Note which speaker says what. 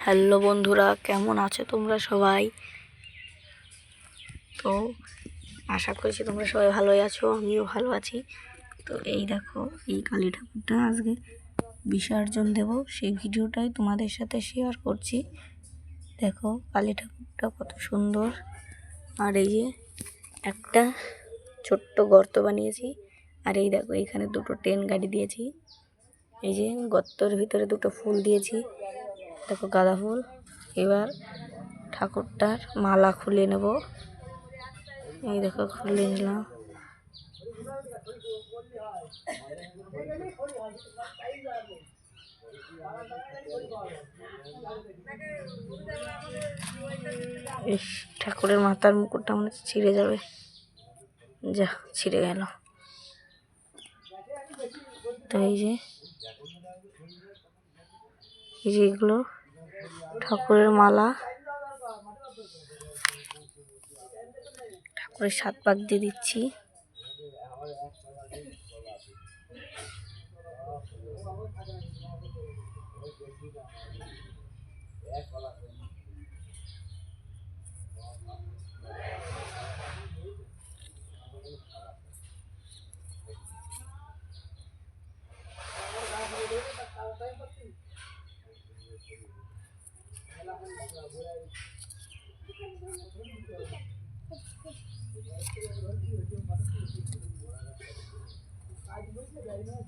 Speaker 1: Hello বন্ধুরা, কেমন আছো তোমরা সবাই? তো আশা করছি তোমরা সবাই ভালোই আছো, আমিও ভালো আছি। তো এই দেখো, এই কালী ঠাকুরটা আজকে বিসর্জন দেব, সেই ভিডিওটাই তোমাদের সাথে শেয়ার করছি। দেখো কালী ঠাকুরটা কত সুন্দর। আর এই যে একটা ছোট্ট গর্ত বানিয়েছি, আর এই দেখো এখানে দুটো ট্রেন গাড়ি দিয়েছি। এই যে গর্তের ভিতরে দুটো ফুল দিয়েছি, দেখো গাঁদা ফুল। এবার ঠাকুরটার মালা খুলে নেব। এই দেখো খুলে নিলাম। ঠাকুরের মাথার মুকুটটা মনে হচ্ছে ছিঁড়ে যাবে, যা ছিঁড়ে গেল। তো এই যে এগুলো ঠাকুরের মালা, ঠাকুরের 7 পাক দিয়ে দিচ্ছি।